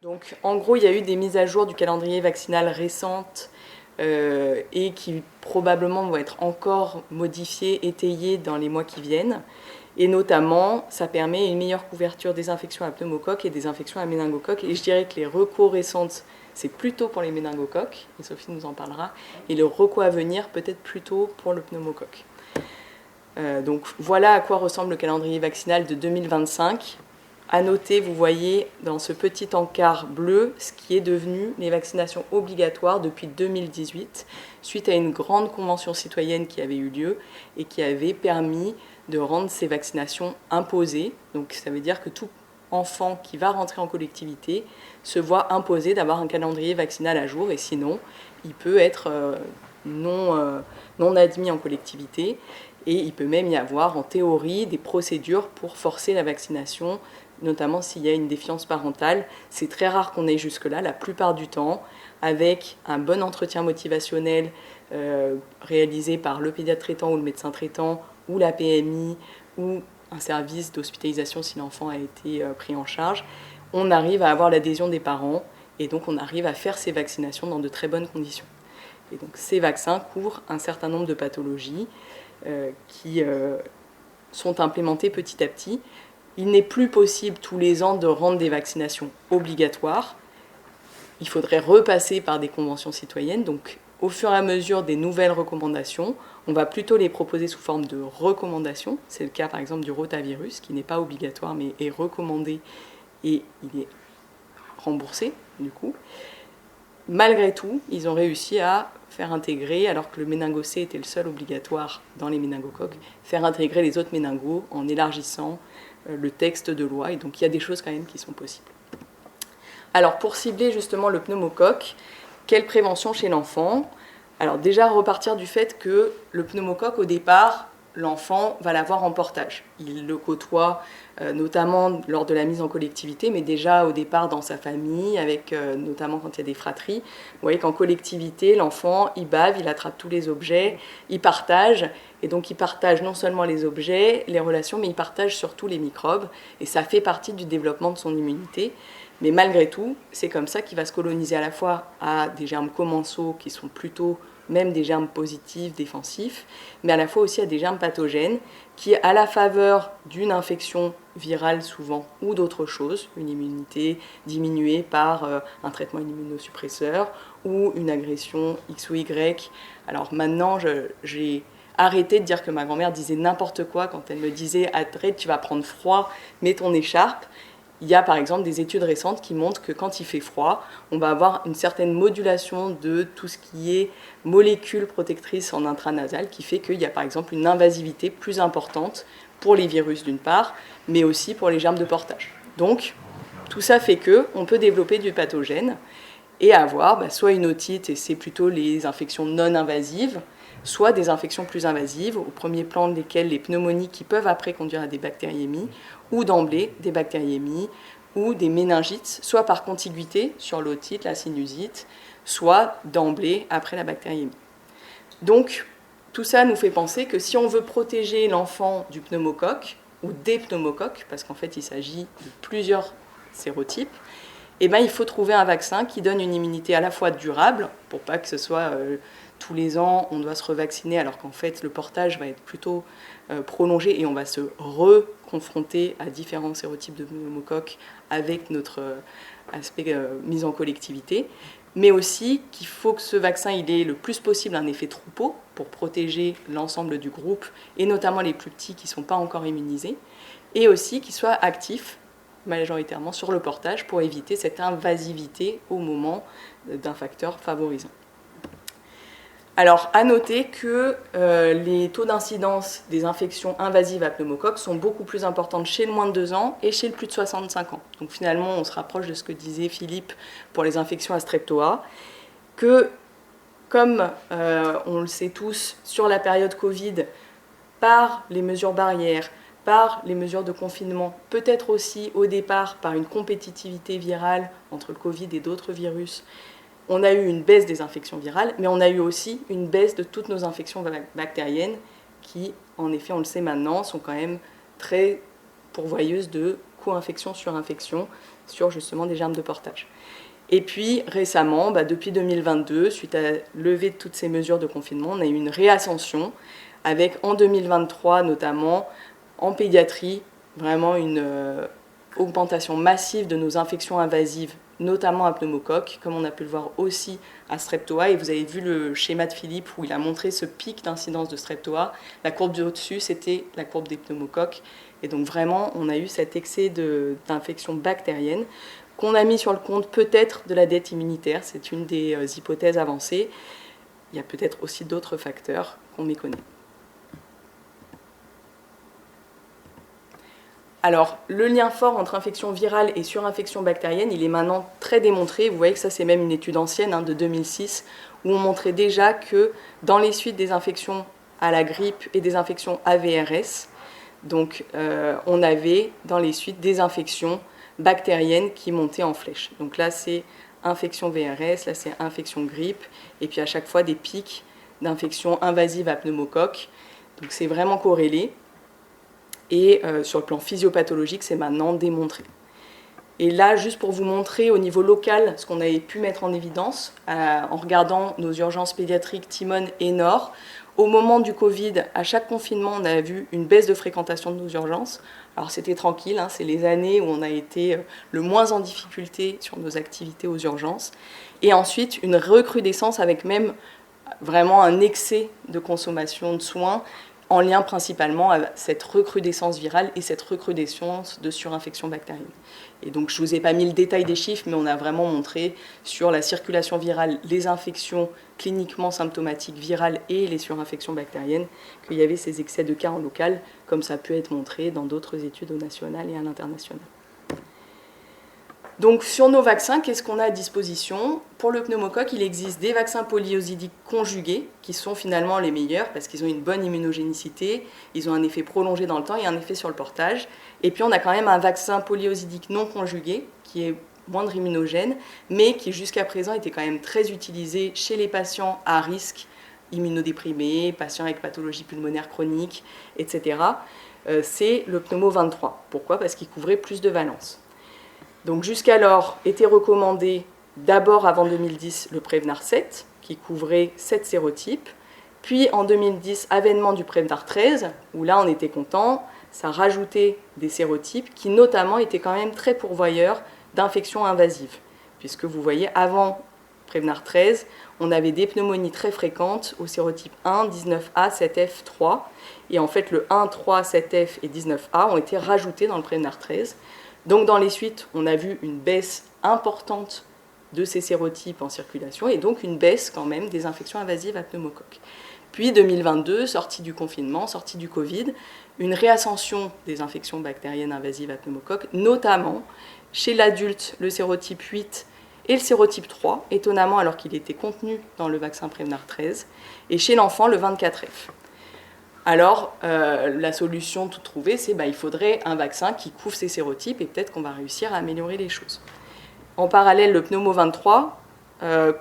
Donc, en gros, il y a eu des mises à jour du calendrier vaccinal récentes et qui probablement vont être encore modifiées, étayées dans les mois qui viennent. Et notamment, ça permet une meilleure couverture des infections à pneumocoque et des infections à méningocoque. Et je dirais que les recos récentes, c'est plutôt pour les méningocoques, et Sophie nous en parlera, et le reco à venir, peut-être plutôt pour le pneumocoque. Donc voilà à quoi ressemble le calendrier vaccinal de 2025. À noter, vous voyez dans ce petit encart bleu ce qui est devenu les vaccinations obligatoires depuis 2018, suite à une grande convention citoyenne qui avait eu lieu et qui avait permis de rendre ces vaccinations imposées. Donc ça veut dire que tout enfant qui va rentrer en collectivité se voit imposer d'avoir un calendrier vaccinal à jour, et sinon il peut être non admis en collectivité, et il peut même y avoir en théorie des procédures pour forcer la vaccination, notamment s'il y a une défiance parentale. C'est très rare qu'on aille jusque-là, la plupart du temps, avec un bon entretien motivationnel réalisé par le pédiatre traitant ou le médecin traitant, ou la PMI, ou un service d'hospitalisation si l'enfant a été pris en charge, on arrive à avoir l'adhésion des parents, et donc on arrive à faire ces vaccinations dans de très bonnes conditions. Et donc ces vaccins couvrent un certain nombre de pathologies qui sont implémentées petit à petit. Il n'est plus possible tous les ans de rendre des vaccinations obligatoires. Il faudrait repasser par des conventions citoyennes. Donc au fur et à mesure des nouvelles recommandations, on va plutôt les proposer sous forme de recommandations. C'est le cas par exemple du rotavirus, qui n'est pas obligatoire mais est recommandé et il est remboursé du coup. Malgré tout, ils ont réussi à faire intégrer, alors que le méningo-C était le seul obligatoire dans les méningocoques, faire intégrer les autres méningos en élargissant le texte de loi. Et donc il y a des choses quand même qui sont possibles. Alors pour cibler justement le pneumocoque, quelle prévention chez l'enfant? Alors déjà repartir du fait que le pneumocoque au départ, l'enfant va l'avoir en portage. Il le côtoie notamment lors de la mise en collectivité, mais déjà au départ dans sa famille, avec notamment quand il y a des fratries. Vous voyez qu'en collectivité, l'enfant, il bave, il attrape tous les objets, il partage, et donc il partage non seulement les objets, les relations, mais il partage surtout les microbes, et ça fait partie du développement de son immunité. Mais malgré tout, c'est comme ça qu'il va se coloniser à la fois à des germes commensaux qui sont plutôt même des germes positifs, défensifs, mais à la fois aussi à des germes pathogènes qui, à la faveur d'une infection virale souvent ou d'autres choses, une immunité diminuée par un traitement immunosuppresseur ou une agression X ou Y. Alors maintenant, j'ai arrêté de dire que ma grand-mère disait n'importe quoi quand elle me disait « Arrête, tu vas prendre froid, mets ton écharpe ». Il y a par exemple des études récentes qui montrent que quand il fait froid, on va avoir une certaine modulation de tout ce qui est molécules protectrices en intranasal, qui fait qu'il y a par exemple une invasivité plus importante pour les virus d'une part, mais aussi pour les germes de portage. Donc tout ça fait qu'on peut développer du pathogène et avoir soit une otite, et c'est plutôt les infections non invasives, soit des infections plus invasives, au premier plan desquelles les pneumonies qui peuvent après conduire à des bactériémies, ou d'emblée des bactériémies, ou des méningites, soit par contiguïté sur l'otite, la sinusite, soit d'emblée après la bactériémie. Donc, tout ça nous fait penser que si on veut protéger l'enfant du pneumocoque, ou des pneumocoques, parce qu'en fait il s'agit de plusieurs sérotypes, eh ben, il faut trouver un vaccin qui donne une immunité à la fois durable, pour pas que ce soit tous les ans on doit se revacciner, alors qu'en fait le portage va être plutôt prolongé et on va se reconfronter à différents sérotypes de pneumocoques avec notre aspect mise en collectivité, mais aussi qu'il faut que ce vaccin il ait le plus possible un effet troupeau pour protéger l'ensemble du groupe, et notamment les plus petits qui ne sont pas encore immunisés, et aussi qu'il soit actif majoritairement sur le portage pour éviter cette invasivité au moment d'un facteur favorisant. Alors, à noter que les taux d'incidence des infections invasives à pneumocoque sont beaucoup plus importantes chez le moins de 2 ans et chez le plus de 65 ans. Donc finalement, on se rapproche de ce que disait Philippe pour les infections à streptoa, que comme on le sait tous, sur la période Covid, par les mesures barrières, par les mesures de confinement, peut-être aussi au départ par une compétitivité virale entre le Covid et d'autres virus, on a eu une baisse des infections virales, mais on a eu aussi une baisse de toutes nos infections bactériennes qui, en effet, on le sait maintenant, sont quand même très pourvoyeuses de co-infection sur infection, sur justement des germes de portage. Et puis récemment, depuis 2022, suite à la levée de toutes ces mesures de confinement, on a eu une réascension avec en 2023 notamment en pédiatrie vraiment une augmentation massive de nos infections invasives, notamment à pneumocoque, comme on a pu le voir aussi à Streptoa. Et vous avez vu le schéma de Philippe où il a montré ce pic d'incidence de Streptoa. La courbe du au-dessus, c'était la courbe des pneumocoques. Et donc vraiment, on a eu cet excès d'infections bactériennes qu'on a mis sur le compte peut-être de la dette immunitaire. C'est une des hypothèses avancées. Il y a peut-être aussi d'autres facteurs qu'on méconnaît. Alors, le lien fort entre infection virale et surinfection bactérienne, il est maintenant très démontré. Vous voyez que ça, c'est même une étude ancienne de 2006, où on montrait déjà que dans les suites des infections à la grippe et des infections AVRS, donc on avait dans les suites des infections bactériennes qui montaient en flèche. Donc là, c'est infection VRS, là, c'est infection grippe, et puis à chaque fois des pics d'infection invasive à pneumocoque. Donc c'est vraiment corrélé. Et sur le plan physiopathologique, c'est maintenant démontré. Et là, juste pour vous montrer au niveau local ce qu'on avait pu mettre en évidence, en regardant nos urgences pédiatriques Timone et Nord, au moment du Covid, à chaque confinement, on a vu une baisse de fréquentation de nos urgences. Alors c'était tranquille, c'est les années où on a été le moins en difficulté sur nos activités aux urgences. Et ensuite, une recrudescence avec même vraiment un excès de consommation de soins, en lien principalement avec cette recrudescence virale et cette recrudescence de surinfection bactérienne. Et donc je ne vous ai pas mis le détail des chiffres, mais on a vraiment montré sur la circulation virale, les infections cliniquement symptomatiques virales et les surinfections bactériennes, qu'il y avait ces excès de cas en local, comme ça peut être montré dans d'autres études au national et à l'international. Donc sur nos vaccins, qu'est-ce qu'on a à disposition? Pour le pneumocoque, il existe des vaccins polyosidiques conjugués qui sont finalement les meilleurs parce qu'ils ont une bonne immunogénicité, ils ont un effet prolongé dans le temps et un effet sur le portage. Et puis on a quand même un vaccin polyosidique non conjugué qui est moindre immunogène, mais qui jusqu'à présent était quand même très utilisé chez les patients à risque, immunodéprimés, patients avec pathologie pulmonaire chronique, etc. C'est le pneumo 23. Pourquoi? Parce qu'il couvrait plus de valences. Donc jusqu'alors était recommandé d'abord avant 2010 le Prevnar 7 qui couvrait 7 sérotypes, puis en 2010 avènement du Prevnar 13 où là on était content, ça rajoutait des sérotypes qui notamment étaient quand même très pourvoyeurs d'infections invasives, puisque vous voyez avant Prevnar 13 on avait des pneumonies très fréquentes au sérotype 1, 19A, 7F, 3 et en fait le 1, 3, 7F et 19A ont été rajoutés dans le Prevnar 13. Donc dans les suites, on a vu une baisse importante de ces sérotypes en circulation et donc une baisse quand même des infections invasives à pneumocoque. Puis 2022, sortie du confinement, sortie du Covid, une réascension des infections bactériennes invasives à pneumocoque, notamment chez l'adulte le sérotype 8 et le sérotype 3, étonnamment alors qu'il était contenu dans le vaccin Prevnar 13, et chez l'enfant le 24F. Alors, la solution toute trouvée, c'est qu'il faudrait un vaccin qui couvre ces sérotypes et peut-être qu'on va réussir à améliorer les choses. En parallèle, le pneumo 23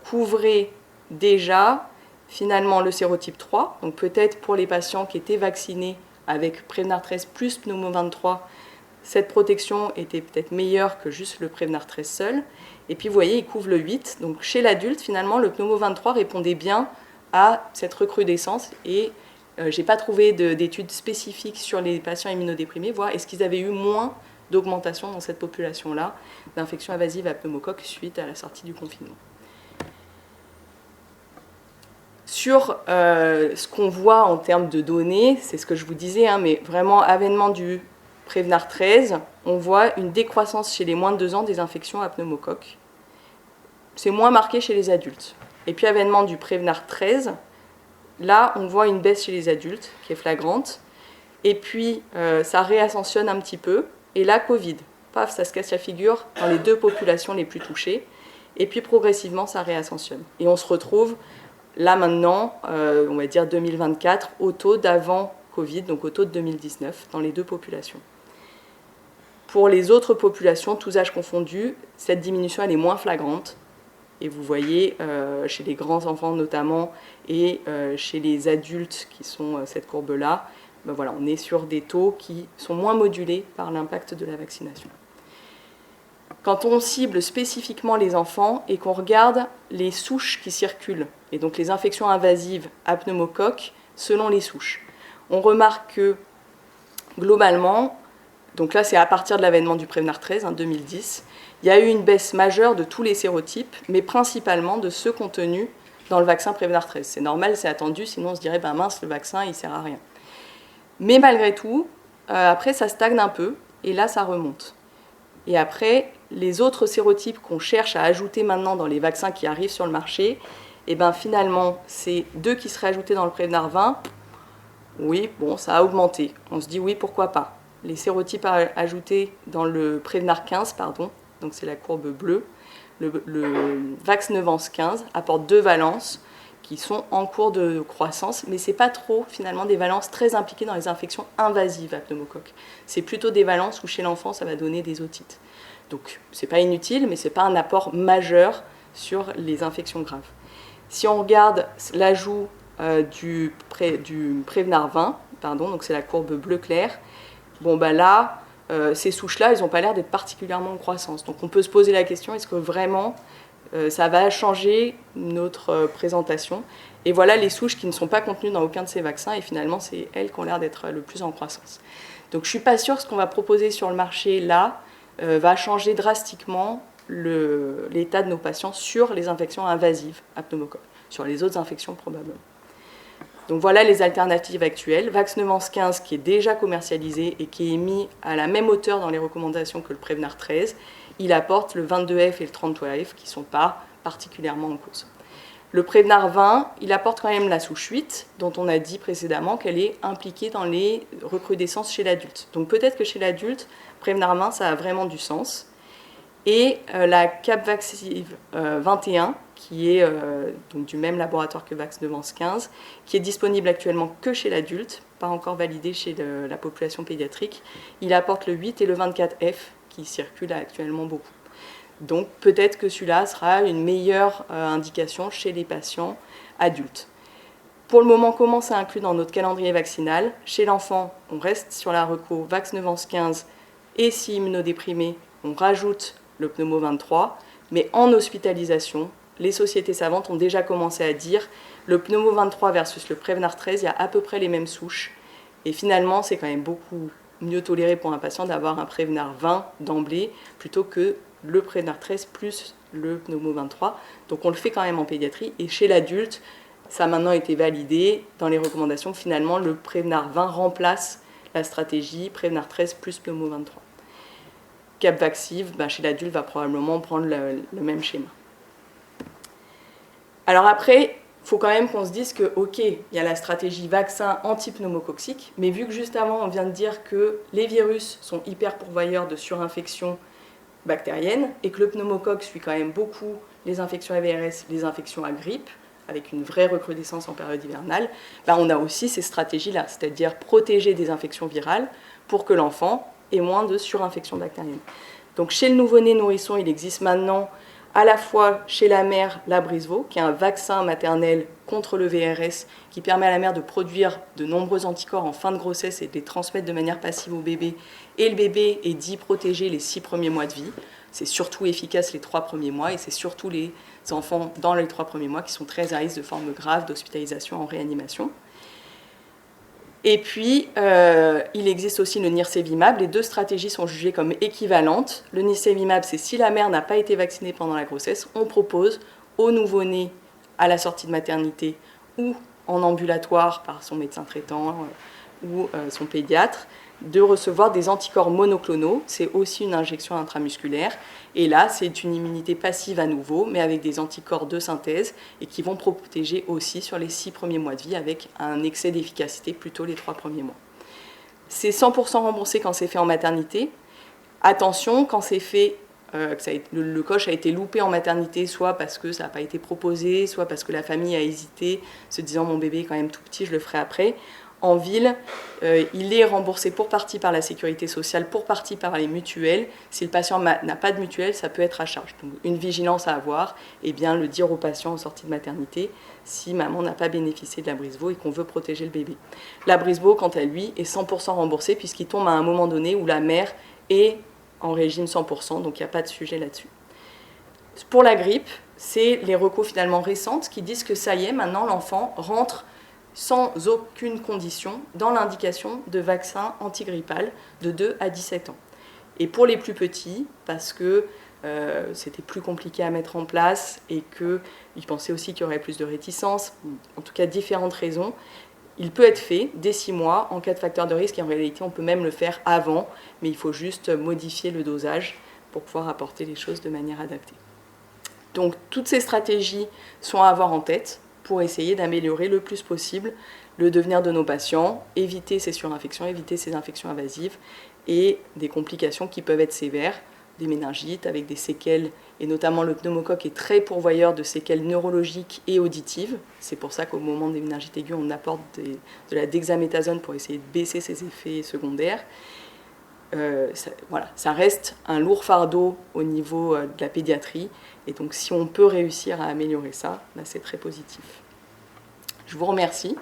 couvrait déjà finalement le sérotype 3, donc peut-être pour les patients qui étaient vaccinés avec Prevnar 13 plus pneumo 23, cette protection était peut-être meilleure que juste le Prevnar 13 seul. Et puis vous voyez, il couvre le 8, donc chez l'adulte, finalement, le pneumo 23 répondait bien à cette recrudescence et je n'ai pas trouvé d'études spécifiques sur les patients immunodéprimés, voir est-ce qu'ils avaient eu moins d'augmentation dans cette population-là d'infections invasives à pneumocoque suite à la sortie du confinement. Sur ce qu'on voit en termes de données, c'est ce que je vous disais, mais vraiment avènement du Prevnar 13, on voit une décroissance chez les moins de 2 ans des infections à pneumocoque. C'est moins marqué chez les adultes. Et puis avènement du Prevnar 13, là, on voit une baisse chez les adultes qui est flagrante. Et puis, ça réascensionne un petit peu. Et là, Covid. Paf, ça se casse la figure dans les deux populations les plus touchées. Et puis, progressivement, ça réascensionne. Et on se retrouve là, maintenant, on va dire 2024, au taux d'avant Covid, donc au taux de 2019, dans les deux populations. Pour les autres populations, tous âges confondus, cette diminution, elle est moins flagrante. Et vous voyez, chez les grands enfants notamment, et chez les adultes qui sont cette courbe-là, voilà, on est sur des taux qui sont moins modulés par l'impact de la vaccination. quand on cible spécifiquement les enfants et qu'on regarde les souches qui circulent, et donc les infections invasives à pneumocoque selon les souches, on remarque que globalement, donc là c'est à partir de l'avènement du Prevnar 13, 2010, il y a eu une baisse majeure de tous les sérotypes, mais principalement de ceux contenus dans le vaccin Prevnar 13. C'est normal, c'est attendu, sinon on se dirait, ben mince, le vaccin, il ne sert à rien. Mais malgré tout, après, ça stagne un peu, et là, ça remonte. Et après, les autres sérotypes qu'on cherche à ajouter maintenant dans les vaccins qui arrivent sur le marché, et ben finalement, c'est 2 qui seraient ajoutés dans le Prevnar 20. Oui, bon, ça a augmenté. On se dit oui, pourquoi pas. Les sérotypes ajoutés dans le Prevnar 15, pardon, donc c'est la courbe bleue, le Vaxneuvance 15 apporte 2 valences qui sont en cours de croissance, mais ce n'est pas trop finalement des valences très impliquées dans les infections invasives à pneumocoque. C'est plutôt des valences où chez l'enfant ça va donner des otites. Donc ce n'est pas inutile, mais ce n'est pas un apport majeur sur les infections graves. Si on regarde l'ajout du Prevnar 20, donc c'est la courbe bleu clair, bon ben là, ces souches-là, elles n'ont pas l'air d'être particulièrement en croissance. Donc on peut se poser la question, est-ce que vraiment ça va changer notre présentation? Et voilà les souches qui ne sont pas contenues dans aucun de ces vaccins, et finalement c'est elles qui ont l'air d'être le plus en croissance. Donc je ne suis pas sûre que ce qu'on va proposer sur le marché là va changer drastiquement l'état de nos patients sur les infections invasives à pneumocoque, sur les autres infections probablement. Donc voilà les alternatives actuelles. Vaxneuvance 15 qui est déjà commercialisé et qui est mis à la même hauteur dans les recommandations que le Prevnar 13. Il apporte le 22F et le 33F qui ne sont pas particulièrement en cause. Le Prevnar 20, il apporte quand même la souche 8, dont on a dit précédemment qu'elle est impliquée dans les recrudescences chez l'adulte. Donc peut-être que chez l'adulte, Prevnar 20, ça a vraiment du sens. Et la Capvaxive 21, qui est donc du même laboratoire que Vaxneuvance 15, qui est disponible actuellement que chez l'adulte, pas encore validé chez la population pédiatrique. Il apporte le 8 et le 24F, qui circulent actuellement beaucoup. Donc peut-être que celui-là sera une meilleure indication chez les patients adultes. Pour le moment, comment c'est inclus dans notre calendrier vaccinal? Chez l'enfant, on reste sur la reco Vaxneuvance 15 et si immunodéprimé, on rajoute le pneumo 23, mais en hospitalisation, les sociétés savantes ont déjà commencé à dire le pneumo 23 versus le Prevnar 13, il y a à peu près les mêmes souches. Et finalement, c'est quand même beaucoup mieux toléré pour un patient d'avoir un Prevnar 20 d'emblée plutôt que le Prevnar 13 plus le pneumo 23. Donc on le fait quand même en pédiatrie. Et chez l'adulte, ça a maintenant été validé dans les recommandations. Finalement, le Prevnar 20 remplace la stratégie Prevnar 13 plus pneumo 23. Capvaxive, chez l'adulte, va probablement prendre le même schéma. Alors après, il faut quand même qu'on se dise que, ok, il y a la stratégie vaccin anti-pneumococcique, mais vu que juste avant, on vient de dire que les virus sont hyper pourvoyeurs de surinfections bactériennes et que le pneumocoque suit quand même beaucoup les infections AVRS, les infections à grippe, avec une vraie recrudescence en période hivernale, on a aussi ces stratégies-là, c'est-à-dire protéger des infections virales pour que l'enfant ait moins de surinfections bactériennes. Donc chez le nouveau-né nourrisson, il existe maintenant à la fois chez la mère l'Abrysvo, qui est un vaccin maternel contre le VRS, qui permet à la mère de produire de nombreux anticorps en fin de grossesse et de les transmettre de manière passive au bébé. Et le bébé est dit protégé les 6 premiers mois de vie. C'est surtout efficace les 3 premiers mois, et c'est surtout les enfants dans les 3 premiers mois qui sont très à risque de formes graves d'hospitalisation en réanimation. Et puis, il existe aussi le nirsevimab. Les deux stratégies sont jugées comme équivalentes. Le nirsevimab, c'est si la mère n'a pas été vaccinée pendant la grossesse, on propose au nouveau-né à la sortie de maternité ou en ambulatoire par son médecin traitant ou son pédiatre de recevoir des anticorps monoclonaux. C'est aussi une injection intramusculaire. Et là, c'est une immunité passive à nouveau, mais avec des anticorps de synthèse et qui vont protéger aussi sur les 6 premiers mois de vie avec un excès d'efficacité plutôt les 3 premiers mois. C'est 100% remboursé quand c'est fait en maternité. Attention, quand c'est fait, le coche a été loupé en maternité, soit parce que ça n'a pas été proposé, soit parce que la famille a hésité, se disant mon bébé est quand même tout petit, je le ferai après. En ville, il est remboursé pour partie par la sécurité sociale, pour partie par les mutuelles. Si le patient n'a pas de mutuelle, ça peut être à charge. Donc, une vigilance à avoir, et bien le dire au patient en sortie de maternité si maman n'a pas bénéficié de l'Abrysvo et qu'on veut protéger le bébé. L'Abrysvo, quant à lui, est 100% remboursé puisqu'il tombe à un moment donné où la mère est en régime 100%, donc il n'y a pas de sujet là-dessus. Pour la grippe, c'est les recos finalement récentes qui disent que ça y est, maintenant l'enfant rentre sans aucune condition dans l'indication de vaccin antigrippal de 2 à 17 ans. Et pour les plus petits, parce que c'était plus compliqué à mettre en place et qu'ils pensaient aussi qu'il y aurait plus de réticence, en tout cas différentes raisons, il peut être fait dès 6 mois en cas de facteur de risque et en réalité on peut même le faire avant, mais il faut juste modifier le dosage pour pouvoir apporter les choses de manière adaptée. Donc toutes ces stratégies sont à avoir en tête pour essayer d'améliorer le plus possible le devenir de nos patients, éviter ces surinfections, éviter ces infections invasives et des complications qui peuvent être sévères, des méningites avec des séquelles, et notamment le pneumocoque est très pourvoyeur de séquelles neurologiques et auditives. C'est pour ça qu'au moment des méningites aiguës, on apporte de la dexaméthasone pour essayer de baisser ces effets secondaires. Ça reste un lourd fardeau au niveau de la pédiatrie, et donc si on peut réussir à améliorer ça, c'est très positif. Je vous remercie.